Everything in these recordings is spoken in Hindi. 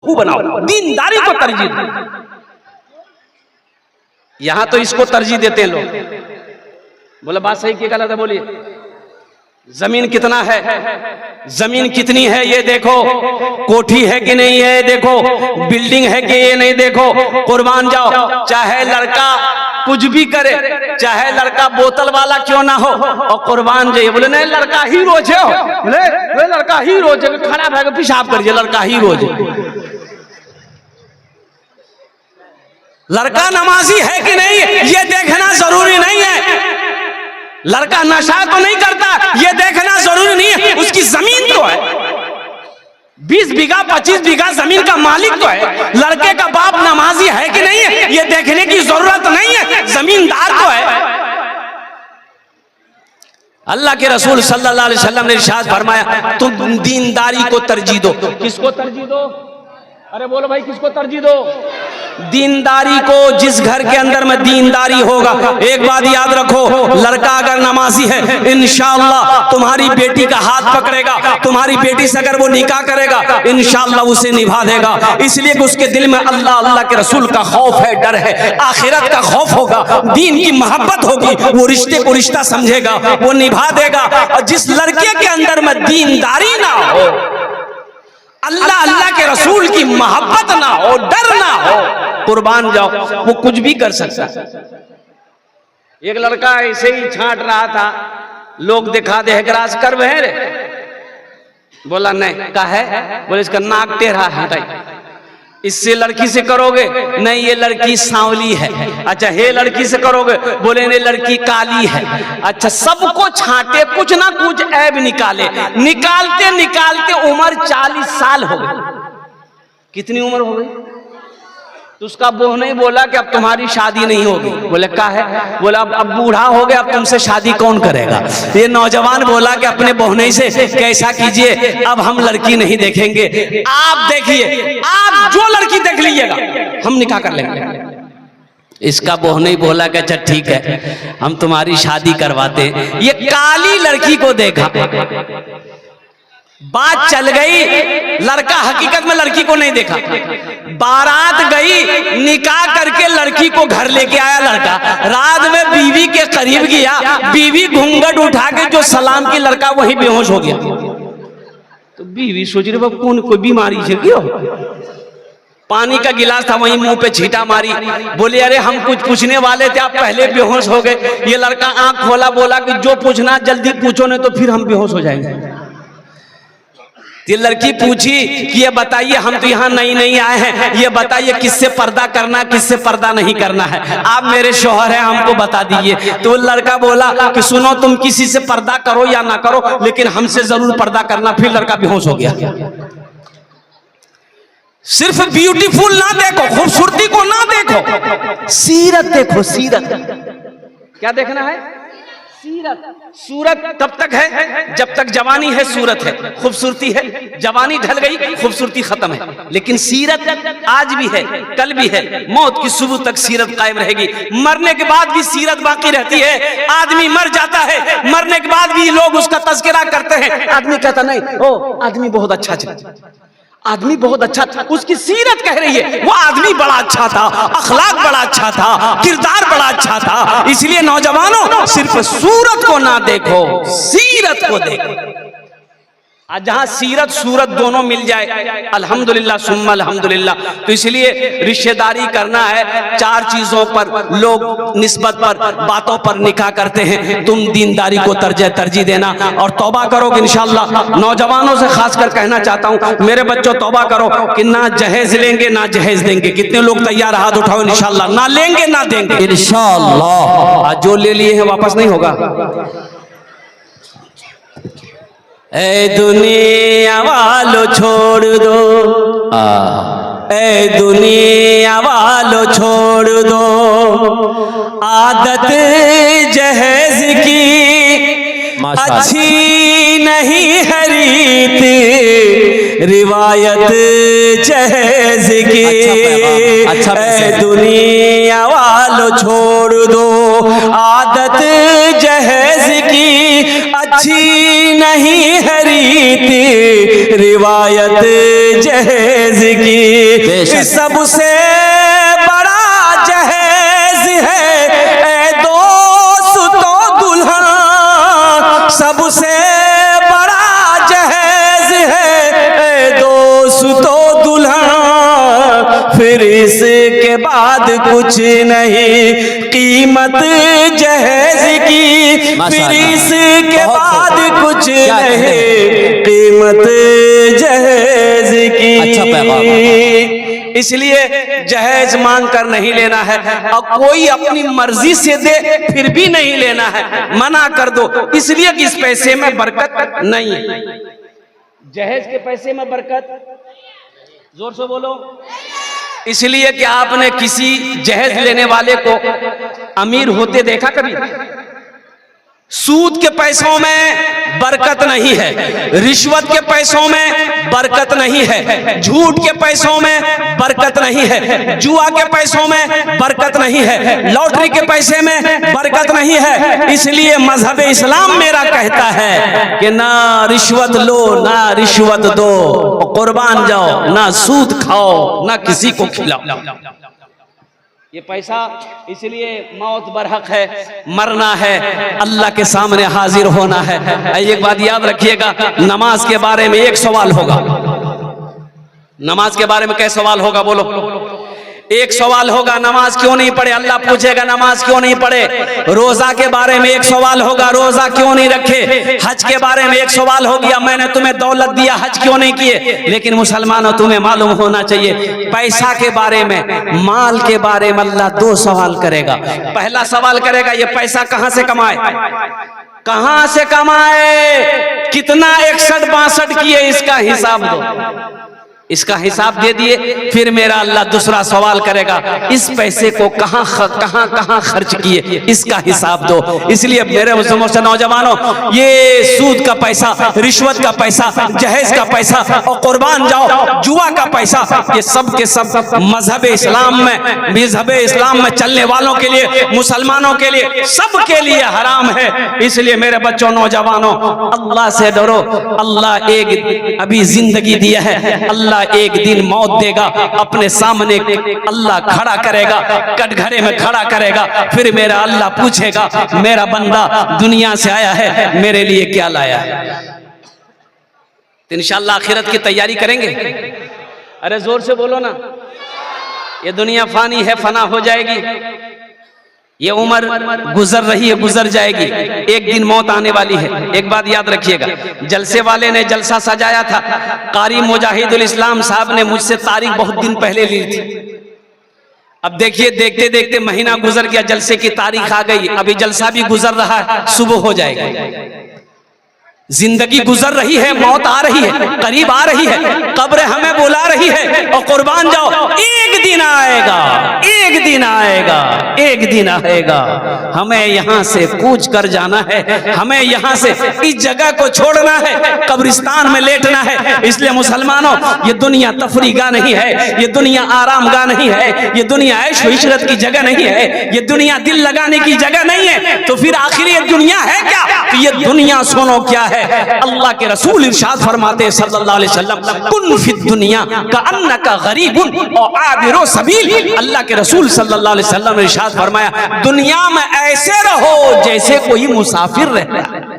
बनाओ, दीनदारी को तरजीह दो। यहां तो इसको तरजीह देते हैं लोग। बोले बात सही की गलत है? बोलिए। जमीन कितना है, जमीन कितनी है ये देखो, कोठी है कि नहीं है देखो, बिल्डिंग है कि ये नहीं देखो। कुर्बान जाओ, चाहे लड़का कुछ भी करे, चाहे लड़का बोतल वाला क्यों ना हो, और कुर्बान जाइए। बोले नहीं लड़का ही रोज है, बोले लड़का ही रोज है, खराब है पेशाब करिए, लड़का ही रोज है। लड़का नमाजी है कि नहीं ये देखना जरूरी नहीं है, लड़का नशा तो नहीं करता ये देखना जरूरी नहीं है, उसकी जमीन तो है, 20 बीघा 25 बीघा जमीन का मालिक तो है। लड़के का बाप नमाजी है कि नहीं है ये देखने की जरूरत नहीं है, जमींदार तो है। अल्लाह के रसूल सल्लल्लाहु अलैहि वसल्लम ने इरशाद फरमाया तुम दीनदारी को तरजीह दो। किसको तरजीह दो? अरे बोलो भाई, किसको तरजीह दो? दीनदारी को। जिस घर के अंदर में दीनदारी होगा, एक बात याद रखो, लड़का अगर नमाजी है इंशाअल्लाह तुम्हारी बेटी का हाथ पकड़ेगा, तुम्हारी बेटी से अगर वो निकाह करेगा इंशाअल्लाह उसे निभा देगा। इसलिए कि उसके दिल में अल्लाह अल्लाह के रसूल का खौफ है, डर है, आखिरत का खौफ होगा, दीन की मोहब्बत होगी, वो रिश्ते को रिश्ता समझेगा, वो निभा देगा। और जिस लड़के के अंदर में दीनदारी ना हो, अल्लाह अल्लाह के रसूल की मोहब्बत ना हो, डर ना हो, कुर्बान जाओ, वो कुछ भी कर सकता। एक लड़का ऐसे ही छांट रहा था, लोग दिखा दे ग्रास कर वह रे, बोला नहीं का है, बोले इसका नाक टेढ़ा है, हटाई। इससे लड़की से करोगे? नहीं ये लड़की सांवली है। अच्छा हे लड़की से करोगे? बोले नहीं लड़की काली है। अच्छा सबको छांटे, कुछ ना कुछ ऐब निकाले, निकालते निकालते उम्र 40 साल हो गई। कितनी उम्र हो गई? तो उसका बहू नहीं बोला कि अब तुम्हारी शादी नहीं होगी। बोले का है? बोला अब बूढ़ा हो गया, अब तुमसे शादी कौन करेगा। ये नौजवान बोला कि अपने बहनोई से कैसा कीजिए, अब हम लड़की नहीं देखेंगे, आप देखिए, आप जो लड़की देख लीजिएगा हम निकाह कर लेंगे। इसका बहनोई बोला कि अच्छा ठीक है हम तुम्हारी शादी करवाते हैं। ये काली लड़की को देखा, बात चल गई, लड़का हकीकत में लड़की को नहीं देखा, बारात गई, निकाह करके लड़की को घर लेके आया लड़का, रात में बीवी के करीब गया, बीवी घूंघट उठा के जो सलाम की, लड़का वहीं बेहोश हो गया। तो बीवी सोच रही कौन कोई बीमारी से क्यों, पानी का गिलास था वहीं मुंह पे छींटा मारी, बोले अरे हम कुछ पूछने वाले थे आप पहले बेहोश हो गए। ये लड़का आंख खोला, बोला कि जो पूछना जल्दी पूछो नहीं तो फिर हम बेहोश हो जाएंगे। ये लड़की पूछी कि ये बताइए हम तो यहाँ नई नई आए हैं, ये बताइए किससे पर्दा करना किससे पर्दा नहीं करना है, आप मेरे शौहर हैं हमको बता दीजिए। तो लड़का बोला कि सुनो तुम किसी से पर्दा करो या ना करो लेकिन हमसे जरूर पर्दा करना। फिर लड़का बेहोश हो गया। सिर्फ ब्यूटीफुल ना देखो, खूबसूरती को ना देखो, सीरत देखो, सीरत। क्या देखना है? सीरत। सूरत तब तक है जब तक जवानी है, सूरत है, खूबसूरती है, जवानी ढल गई खूबसूरती खत्म है, लेकिन सीरत आज भी है, कल भी है, मौत की सुबह तक सीरत कायम रहेगी। मरने के बाद भी सीरत बाकी रहती है। आदमी मर जाता है, मरने के बाद भी लोग उसका तज़किरा करते हैं। आदमी कहता नहीं ओ आदमी बहुत अच्छा था, आदमी बहुत अच्छा था, उसकी सीरत कह रही है वो आदमी बड़ा अच्छा था, अखलाक बड़ा अच्छा था, किरदार बड़ा अच्छा था। इसलिए नौजवानों सिर्फ सूरत को ना देखो, सीरत को देखो। आज जहां सीरत सूरत दोनों मिल जाए अल्हम्दुलिल्लाह सुम्मा अल्हम्दुलिल्लाह। तो इसलिए रिश्तेदारी करना है, 4 चीजों पर लोग निस्बत पर बातों पर निकाह करते हैं। तुम दीनदारी को तरजीह देना और तौबा करोगे इंशाअल्लाह। नौजवानों से खासकर कहना चाहता हूं मेरे बच्चों तौबा करो कि ना जहेज लेंगे ना जहेज देंगे। कितने लोग तैयार हाथ उठाओ इंशाअल्लाह, ना लेंगे ना देंगे इंशाअल्लाह। जो ले लिए हैं वापस नहीं होगा। ए दुनिया वालों छोड़ दो, ए दुनिया वालों छोड़ दो, आदत जहेज की अच्छी नहीं है रीत, रिवायत जहेज की। ए दुनिया वालों छोड़ दो, आदत जहेज की अच्छी नहीं है रीत, रिवायत जहेज की, सबसे बड़ा जहेज है ए दोस्तों दुल्हन, सबसे बड़ा जहेज है ए दोस्तों दुल्हन, फिर इसके बाद कुछ नहीं कीमत जहेज की, फिर इसके बाद कुछ नहीं कीमत जहेज की। अच्छा पैगाम। इसलिए जहेज मांग कर नहीं लेना है, और कोई अपनी मर्जी से दे फिर भी नहीं लेना है, मना कर दो, इसलिए कि इस पैसे में बरकत नहीं है। जहेज के पैसे में बरकत, जोर से बोलो, इसलिए कि आपने किसी जहेज लेने वाले को अमीर होते देखा कभी? सूद के पैसों में बरकत नहीं है, रिश्वत के पैसों में बरकत नहीं है, झूठ के पैसों में बरकत नहीं है, जुआ के पैसों में बरकत नहीं है, लॉटरी के पैसे में बरकत नहीं है। इसलिए मजहब इस्लाम मेरा कहता है कि ना रिश्वत लो, ना रिश्वत दो, कुर्बान जाओ, ना सूद खाओ, ना किसी को खिलाओ। ये पैसा इसलिए मौत बरहक है, मरना है, अल्लाह के सामने हाजिर होना है। एक बात याद रखिएगा, नमाज के बारे में एक सवाल होगा। नमाज के बारे में क्या सवाल होगा बोलो? एक सवाल होगा, नमाज क्यों नहीं पढ़े, अल्लाह पूछेगा नमाज क्यों नहीं पढ़े। रोजा के बारे में एक सवाल होगा, रोजा क्यों नहीं रखे। हज के बारे में एक सवाल हो गया, मैंने तुम्हें दौलत दिया, हज क्यों नहीं किए। लेकिन मुसलमानों, तुम्हें मालूम होना चाहिए, पैसा के बारे में, माल के बारे में अल्लाह दो सवाल करेगा। पहला सवाल करेगा, ये पैसा कहां से कमाए, कहां से कमाए, कितना 61-62 किए, इसका हिसाब दो। इसका हिसाब दे दिए, फिर मेरा अल्लाह दूसरा सवाल करेगा, इस पैसे को कहां कहां खर्च किए, इसका हिसाब दो। इसलिए मेरे मुसलमान नौजवानों, ये सूद का पैसा, रिश्वत का पैसा, जहेज का पैसा और कुर्बान जाओ जुआ का पैसा, ये सब के सब मजहब इस्लाम में चलने वालों के लिए, मुसलमानों के लिए, सब के लिए हराम है। इसलिए मेरे बच्चों, नौजवानों, अल्लाह से डरो। अल्लाह एक अभी जिंदगी दिया है, अल्लाह एक दिन मौत देगा, अपने सामने अल्लाह खड़ा करेगा, कटघरे में खड़ा करेगा, फिर मेरा अल्लाह पूछेगा, मेरा बंदा दुनिया से आया है, मेरे लिए क्या लाया है। तो इंशाअल्लाह आखिरत की तैयारी करेंगे। अरे जोर से बोलो ना। ये दुनिया फानी है, फना हो जाएगी। ये उम्र गुजर रही है, गुजर जाएगी, एक दिन मौत आने वाली है। एक बात याद रखिएगा, जलसे वाले ने जलसा सजाया था, कारी मुजाहिदुल इस्लाम साहब ने मुझसे तारीख बहुत दिन पहले ली थी। अब देखिए, देखते देखते महीना गुजर गया, जलसे की तारीख आ गई, अभी जलसा भी गुजर रहा है, सुबह हो जाएगी। जिंदगी गुजर रही है, मौत आ रही है, करीब आ रही है, कब्र हमें बुला रही है, और कुर्बान जाओ, एक दिन आएगा, एक दिन आएगा, एक दिन आएगा, हमें यहाँ से कूच कर जाना है, हमें यहाँ से इस जगह को छोड़ना है, कब्रिस्तान में लेटना है। इसलिए मुसलमानों, ये दुनिया तफरी गाह नहीं है, ये दुनिया आराम गाह नहीं है, ये दुनिया ऐश व इशरत की जगह नहीं है, ये दुनिया दिल लगाने की जगह नहीं है। तो फिर आखिर ये दुनिया है क्या? तो ये दुनिया सुनो क्या है। अल्लाह के रसूल इरशाद फरमाते सल्लल्लाहु अलैहि वसल्लम, कुन फिद दुनिया का अन्नका गरीबुन और आबिरो सबील। अल्लाह के रसूल सल्लल्लाहु अलैहि वसल्लम ने इरशाद फरमाया, दुनिया में ऐसे रहो जैसे कोई मुसाफिर रहता है।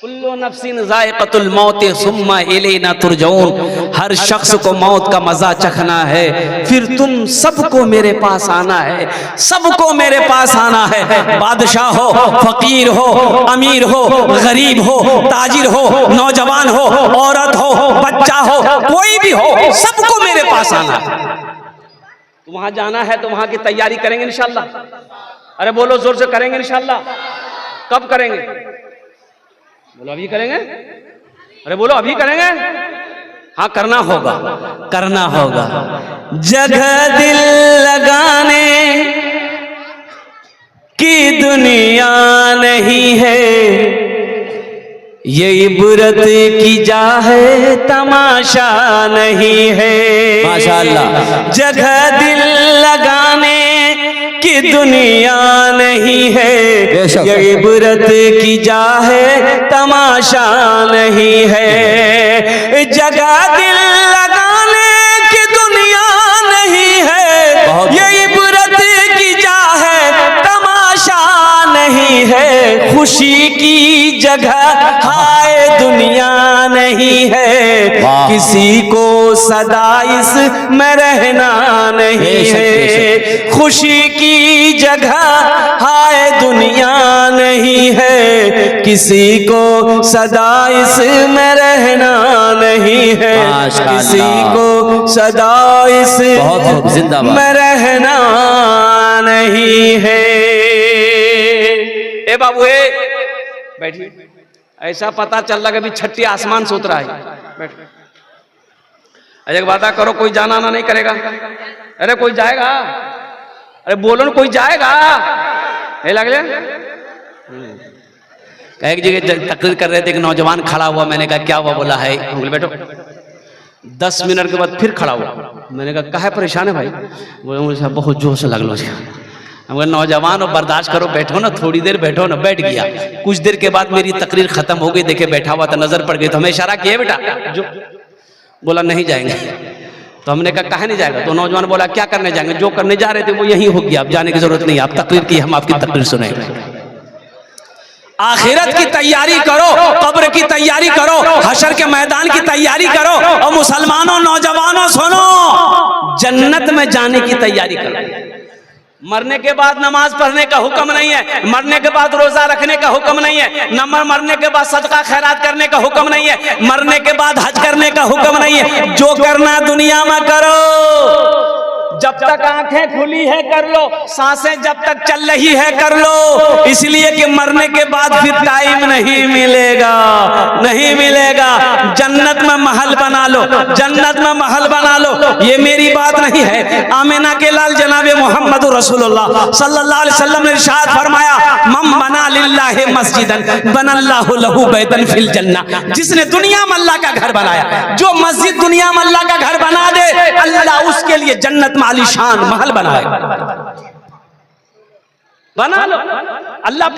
कुल्लु नफ्सिन ज़ाइक़तुल मौत सुम्मा इलैना तुरजऊन। हर शख्स को मौत का मजा चखना है, फिर तुम सबको मेरे पास आना है, सबको मेरे पास आना है। बादशाह हो, फकीर हो, अमीर हो, गरीब हो, ताजिर हो, नौजवान हो, औरत हो, बच्चा हो, कोई भी हो, सबको मेरे पास आना है। तो वहां जाना है, तो वहां की तैयारी करेंगे इंशाअल्लाह। अरे बोलो जोर से, करेंगे इंशाअल्लाह। कब करेंगे? बोलो अभी करेंगे। अरे बोलो अभी करेंगे। हाँ करना होगा, करना होगा। जगह दिल लगाने की दुनिया नहीं है, ये इबरत की जा है, तमाशा नहीं है। माशाअल्लाह। जगह दिल लगाने कि दुनिया नहीं है, ये इबरत की जा है तमाशा नहीं है। जगह दिल लगाने की दुनिया नहीं है, ये इबरत की जा है तमाशा नहीं है। खुशी की जगह हाय दुनिया नहीं है, किसी को सदा इसमें रहना नहीं है। खुशी की जगह हाय दुनिया नहीं है, किसी को सदा इसमें रहना नहीं है। किसी को सदा इसमें रहना नहीं है। ए बाबू बैठिए, ऐसा पता चल रहा है अभी छठी आसमान से उतरा है। बैठ, एक वादा करो, कोई जाना ना नहीं करेगा। अरे कोई जाएगा, अरे बोलो ना कोई जाएगा। लग जाए एक जगह तकरीर कर रहे थे, एक नौजवान खड़ा हुआ। मैंने कहा क्या हुआ? बोला है, बोले बैठो। 10 मिनट के बाद फिर खड़ा हुआ। मैंने कहा काहे परेशान है भाई? बोले मुझे बहुत जोश लगलो। हम नौजवान और बर्दाश्त करो, बैठो ना, थोड़ी देर बैठो ना। बैठ गया। कुछ देर के बाद मेरी तकरीर खत्म हो गई, देखे बैठा हुआ था, नजर पड़ गई तो हमें इशारा किया बेटा जो। बोला नहीं जाएंगे। तो हमने कहा काहे नहीं जाएगा? तो नौजवान बोला क्या करने जाएंगे? जो करने जा रहे थे वो यही हो गया, अब जाने की जरूरत नहीं। आप तकरीर की, हम आपकी तकरीर सुनेंगे। आखिरत की तैयारी करो, कब्र की तैयारी करो, हशर के मैदान की तैयारी करो। और मुसलमानों, नौजवानों सुनो, जन्नत में जाने की तैयारी करो। मरने के बाद नमाज पढ़ने का हुक्म नहीं है, मरने के बाद रोजा रखने का हुक्म नहीं है, मरने के बाद सदका खैरात करने का हुक्म नहीं है, मरने के बाद हज करने का हुक्म नहीं है। जो करना दुनिया में करो, जब तक आंखें खुली है कर लो, सांसें जब तक चल रही है कर लो। इसलिए कि मरने के बाद फिर टाइम नहीं मिलेगा, नहीं मिलेगा। जन्नत में महल बना लो, जन्नत में महल बना लो। ये मेरी बात नहीं है, आमिना के लाल जनाबे मोहम्मद रसूलुल्लाह सल्लल्लाहु अलैहि वसल्लम ने इरशाद फरमाया, मम बना लिल्लाहि मस्जिदन बनल्लाहु लहू बैतन फिल जन्नह। जिसने दुनिया में अल्लाह का घर बनाया, जो मस्जिद दुनिया में अल्लाह का घर बना दे, अल्लाह उसके लिए जन्नत में आलीशान महल बनाए। बना लो। अल्लाह